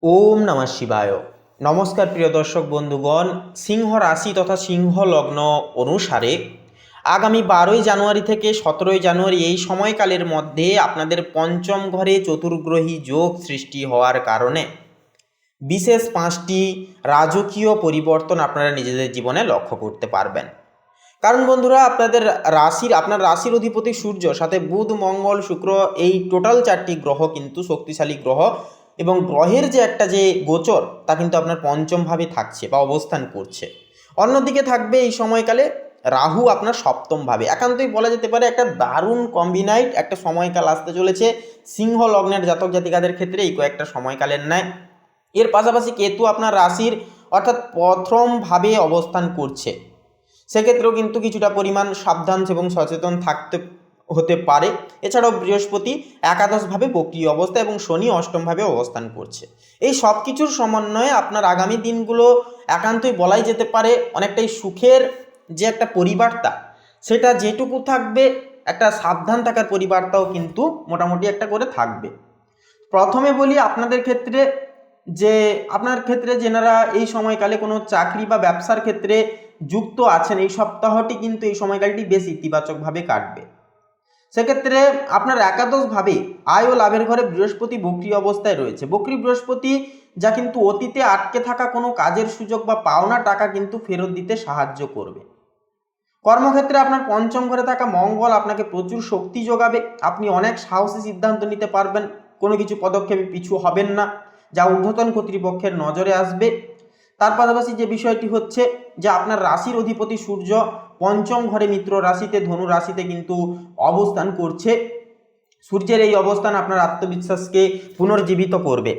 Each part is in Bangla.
ওম নমঃ শিবায়। নমস্কার প্রিয় দর্শক বন্ধুগণ, সিংহ রাশি তথা সিংহ লগ্ন অনুসারে আগামী 12ই জানুয়ারি থেকে 17ই জানুয়ারি এই সময়কালের মধ্যে আপনাদের পঞ্চম ঘরে চতুর্গ্রহী যোগ সৃষ্টি হওয়ার কারণে বিশেষ 5টি রাজকীয় পরিবর্তন আপনারা নিজেদের জীবনে লক্ষ্য করতে পারবেন। কারণ বন্ধুরা, আপনার রাশির অধিপতি সূর্য, সাথে বুধ, মঙ্গল, শুক্র, এই টোটাল 4টি গ্রহ কিন্তু শক্তিশালী গ্রহ, এবং গ্রহের যে একটা যে গোচর তা কিন্তু আপনার পঞ্চম ভাবে থাকছে বা অবস্থান করছে। অন্যদিকে থাকবে এই সময়কালে রাহু আপনার সপ্তম ভাবে। একান্তই বলা যেতে পারে একটা দারুণ কম্বিনাইড একটা সময়কাল আসতে চলেছে সিংহ লগ্নের জাতক জাতিকাদের ক্ষেত্রে এই কয়েকটা সময়কালের ন্যায়। এর পাশাপাশি কেতু আপনার রাশির অর্থাৎ প্রথম ভাবে অবস্থান করছে, সেক্ষেত্রেও কিন্তু কিছুটা পরিমাণ সাবধান এবং সচেতন হতে পারে। এছাড়াও বৃহস্পতি একাদশভাবে বক্রী অবস্থা এবং শনি অষ্টমভাবে অবস্থান করছে। এই সব কিছুর সমন্বয়ে আপনার আগামী দিনগুলো একান্তই বলাই যেতে পারে অনেকটাই সুখের যে একটা পরিবার্তা, সেটা যেটুকু থাকবে একটা সাবধান থাকার পরিবার্তাও কিন্তু মোটামুটি একটা করে থাকবে। প্রথমে বলি আপনার ক্ষেত্রে যেনারা এই সময়কালে কোনো চাকরি বা ব্যবসার ক্ষেত্রে যুক্ত আছেন, এই সপ্তাহটি কিন্তু এই সময়কালটি বেশ ইতিবাচকভাবে কাটবে। সেক্ষেত্রে আপনার একাদশভাবে আয় ও লাভের ঘরে বৃহস্পতি বক্রী অবস্থায় রয়েছে। বক্রী বৃহস্পতি যা কিন্তু অতীতে আটকে থাকা কোনো কাজের সুযোগ বা পাওনা টাকা কিন্তু ফেরত দিতে সাহায্য করবে। কর্মক্ষেত্রে আপনার পঞ্চম ঘরে থাকা মঙ্গল আপনাকে প্রচুর শক্তি যোগাবে। আপনি অনেক সাহসী সিদ্ধান্ত নিতে পারবেন, কোনো কিছু পদক্ষেপে পিছু হবেন না, যা ঊর্ধ্বতন কর্তৃপক্ষের নজরে আসবে। তার পাশাপাশি যে বিষয়টি হচ্ছে যে আপনার রাশির অধিপতি সূর্য পঞ্চম ঘরে মিত্র রাশিতে ধনু রাশিতে কিন্তু অবস্থান করছে। সূর্যের এই অবস্থান আপনার আত্মবিশ্বাসকে পুনর্জীবিত করবে,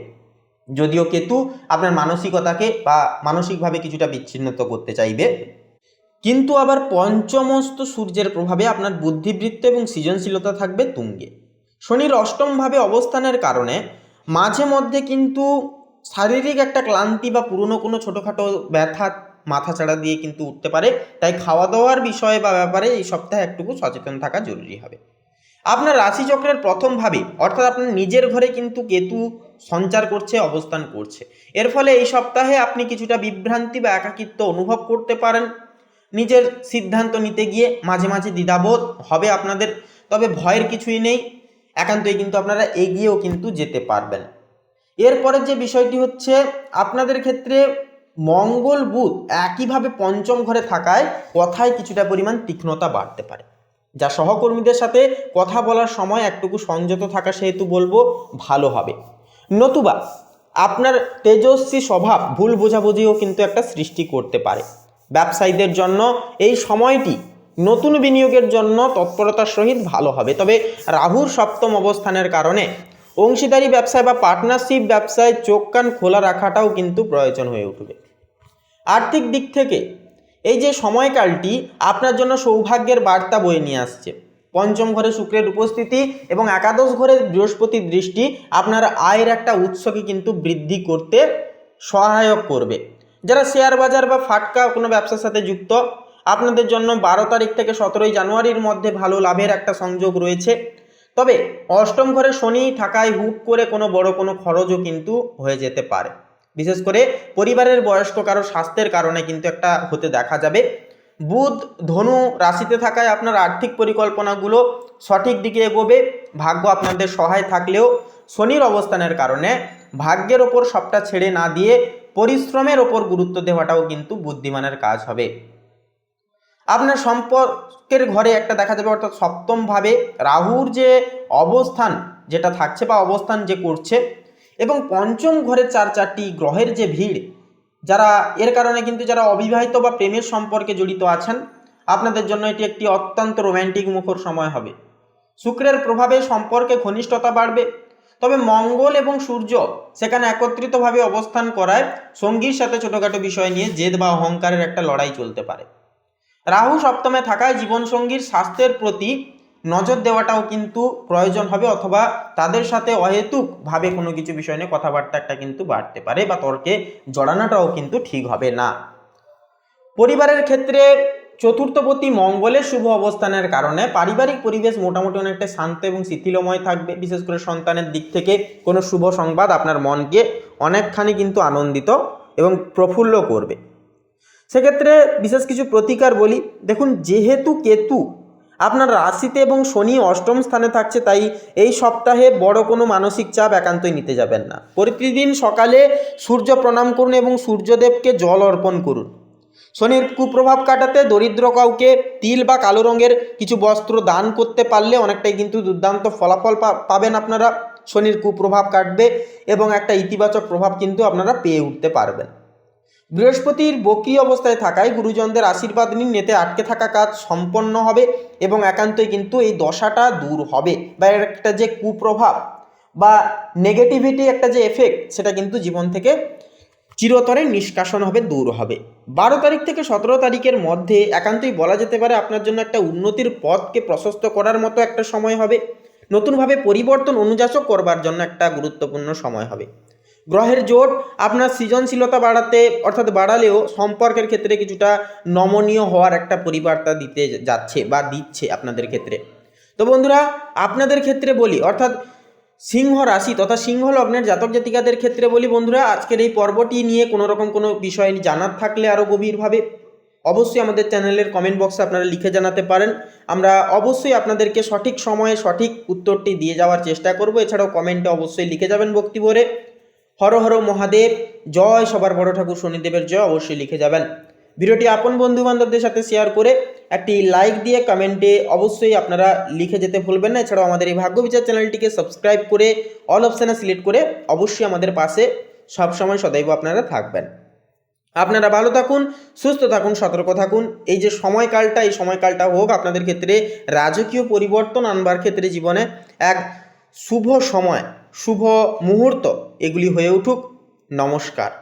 যদিও কেতু আপনার মানসিকতাকে বা মানসিকভাবে কিছুটা বিচ্ছিন্ন করতে চাইবে। কিন্তু আবার পঞ্চমস্ত সূর্যের প্রভাবে আপনার বুদ্ধিবৃত্তি এবং সৃজনশীলতা থাকবে তুঙ্গে। শনির অষ্টমভাবে অবস্থানের কারণে মাঝে মধ্যে কিন্তু শারীরিক একটা ক্লান্তি বা পুরনো কোনো ছোটোখাটো ব্যথা মাথাচাড়া দিয়ে কিন্তু উঠতে পারে। তাই খাওয়া দাওয়ার বিষয়ে বা ব্যাপারে এই সপ্তাহে একটুকু সচেতন থাকা জরুরি হবে। আপনার রাশিচক্রের প্রথমভাবে অর্থাৎ আপনার নিজের ঘরে কিন্তু কেতু সঞ্চার করছে, অবস্থান করছে। এর ফলে এই সপ্তাহে আপনি কিছুটা বিভ্রান্তি বা একাকিত্ব অনুভব করতে পারেন। নিজের সিদ্ধান্ত নিতে গিয়ে মাঝে মাঝে দ্বিধাবোধ হবে আপনাদের, তবে ভয়ের কিছুই নেই, একান্তই কিন্তু আপনারা এগিয়েও কিন্তু যেতে পারবেন। এরপরের যে বিষয়টি হচ্ছে আপনাদের ক্ষেত্রে মঙ্গল বুধ একইভাবে পঞ্চম ঘরে থাকায় কথায় কিছুটা পরিমাণ তীক্ষ্ণতা বাড়তে পারে, যা সহকর্মীদের সাথে কথা বলার সময় একটুকু সংযত থাকা সেহেতু বলবো ভালো হবে। নতুবা আপনার তেজস্বী স্বভাব ভুল বোঝাবুঝিও কিন্তু একটা সৃষ্টি করতে পারে। ব্যবসায়ীদের জন্য এই সময়টি নতুন বিনিয়োগের জন্য তৎপরতার সহিত ভালো হবে, তবে রাহুর সপ্তম অবস্থানের কারণে অংশীদারি ব্যবসায় বা পার্টনারশিপ ব্যবসায় চোখ কান খোলা রাখাটাও কিন্তু প্রয়োজন হয়ে উঠবে। আর্থিক দিক থেকে এই যে সময়কালটি আপনার জন্য সৌভাগ্যের বার্তা বয়ে নিয়ে আসছে। পঞ্চম ঘরে শুক্রের উপস্থিতি এবং একাদশ ঘরে বৃহস্পতির দৃষ্টি আপনার আয়ের একটা উৎসকে কিন্তু বৃদ্ধি করতে সহায়ক করবে। যারা শেয়ার বাজার বা ফাটকা কোনো ব্যবসার সাথে যুক্ত, আপনাদের জন্য 12 তারিখ থেকে 17ই জানুয়ারির মধ্যে ভালো লাভের একটা সংযোগ রয়েছে। তবে অষ্টম ঘরে শনি থাকায় হুট করে কোনো বড় কোনো খরচও কিন্তু হয়ে যেতে পারে। বিশেষ করে পরিবারের বয়স্ক কারো স্বাস্থ্যের কারণে কিন্তু একটা হতে দেখা যাবে। বুধ ধনু রাশিতে থাকায় আপনার আর্থিক পরিকল্পনাগুলো সঠিক দিকে এগোবে। ভাগ্য আপনাদের সহায় থাকলেও শনির অবস্থানের কারণে ভাগ্যের ওপর সবটা ছেড়ে না দিয়ে পরিশ্রমের ওপর গুরুত্ব দেওয়াটাও কিন্তু বুদ্ধিমানের কাজ হবে। আপনার সম্পর্কের ঘরে একটা দেখা যাবে, অর্থাৎ সপ্তম ভাবে রাহুর যে অবস্থান যেটা থাকছে বা অবস্থান যে করছে, এবং পঞ্চম ঘরে চারটি গ্রহের যে ভিড়, এর কারণে কিন্তু যারা অবিবাহিত বা প্রেমের সম্পর্কে জড়িত আছেন, আপনাদের জন্য এটি একটি অত্যন্ত রোম্যান্টিক মুখর সময় হবে। শুক্রের প্রভাবে সম্পর্কে ঘনিষ্ঠতা বাড়বে, তবে মঙ্গল এবং সূর্য সেখানে একত্রিতভাবে অবস্থান করায় সঙ্গীর সাথে ছোটোখাটো বিষয় নিয়ে জেদ বা অহংকারের একটা লড়াই চলতে পারে। রাহু সপ্তমে থাকায় জীবনসঙ্গীর স্বাস্থ্যের প্রতি নজর দেওয়াটাও কিন্তু প্রয়োজন হবে, অথবা তাদের সাথে অহেতুকভাবে কোনো কিছু বিষয় নিয়ে কথাবার্তা একটা কিন্তু বাড়তে পারে বা তর্কে জড়ানোটাও কিন্তু ঠিক হবে না। পরিবারের ক্ষেত্রে চতুর্থপতি মঙ্গলের শুভ অবস্থানের কারণে পারিবারিক পরিবেশ মোটামুটি অনেকটা শান্ত এবং শিথিলময় থাকবে। বিশেষ করে সন্তানের দিক থেকে কোনো শুভ সংবাদ আপনার মনকে অনেকখানি কিন্তু আনন্দিত এবং প্রফুল্ল করবে। সেক্ষেত্রে বিশেষ কিছু প্রতিকার বলি। দেখুন, যেহেতু কেতু আপনার রাশিতে এবং শনি অষ্টম স্থানে থাকছে, তাই এই সপ্তাহে বড় কোনো মানসিক চাপ একান্তই নিতে যাবেন না। প্রতিদিন সকালে সূর্য প্রণাম করুন এবং সূর্যদেবকে জল অর্পণ করুন। শনির কুপ্রভাব কাটাতে দরিদ্র কাউকে তিল বা কালো রঙের কিছু বস্ত্র দান করতে পারলে অনেকটাই কিন্তু দুর্দান্ত ফলাফল পাবেন আপনারা। শনির কুপ্রভাব কাটবে এবং একটা ইতিবাচক প্রভাব কিন্তু আপনারা পেয়ে উঠতে পারবেন। বৃহস্পতির বক্রী অবস্থায় থাকায় গুরুজনদের আশীর্বাদ নিন, এতে আটকে থাকা কাজ সম্পন্ন হবে এবং একান্তই কিন্তু এই দশাটা দূর হবে, বা এর একটা যে কুপ্রভাব বা নেগেটিভিটি একটা যে এফেক্ট, সেটা কিন্তু জীবন থেকে চিরতরে নিষ্কাশন হবে, দূর হবে। 12 তারিখ থেকে 17 তারিখের মধ্যে একান্তই বলা যেতে পারে আপনার জন্য একটা উন্নতির পথকে প্রশস্ত করার মতো একটা সময় হবে। নতুনভাবে পরিবর্তন অনুযাচক করবার জন্য একটা গুরুত্বপূর্ণ সময় হবে। গ্রহের জোট আপনার সৃজনশীলতা বাড়াতে অর্থাৎ বাড়ালেও সম্পর্কের ক্ষেত্রে কিছুটা নমনীয় হওয়ার একটা পরিবার্তা দিতে যাচ্ছে বা দিচ্ছে আপনাদের ক্ষেত্রে। তো বন্ধুরা, আপনাদের ক্ষেত্রে বলি, অর্থাৎ সিংহ রাশি তথা সিংহ লগ্নের জাতক জাতিকাদের ক্ষেত্রে বলি বন্ধুরা, আজকের এই পর্বটি নিয়ে কোনো রকম কোনো বিষয় জানার থাকলে আরও গভীরভাবে অবশ্যই আমাদের চ্যানেলের কমেন্ট বক্সে আপনারা লিখে জানাতে পারেন। আমরা অবশ্যই আপনাদেরকে সঠিক সময়ে সঠিক উত্তরটি দিয়ে যাওয়ার চেষ্টা করব। এছাড়াও কমেন্টে অবশ্যই লিখে যাবেন ভক্তি ভরে হর হর মহাদেব, জয় সবার বড় ঠাকুর শনিদেবের জয় অবশ্যই লিখে যাবেন। ভিডিওটি আপন বন্ধু বান্ধবদের সাথে শেয়ার করে একটি লাইক দিয়ে কমেন্টে অবশ্যই আপনারা লিখে যেতে ভুলবেন না। এছাড়াও আমাদের এই ভাগ্য বিচার চ্যানেলটিকে সাবস্ক্রাইব করে অল অপশানে সিলেক্ট করে অবশ্যই আমাদের পাশে সবসময় সদাইব আপনারা থাকবেন। আপনারা ভালো থাকুন, সুস্থ থাকুন, সতর্ক থাকুন। এই যে সময়কালটা, এই সময়কালটা হোক আপনাদের ক্ষেত্রে রাজকীয় পরিবর্তন আনবার ক্ষেত্রে জীবনে এক শুভ সময়, শুভ মুহূর্ত এগুলি হয়ে উঠুক। নমস্কার।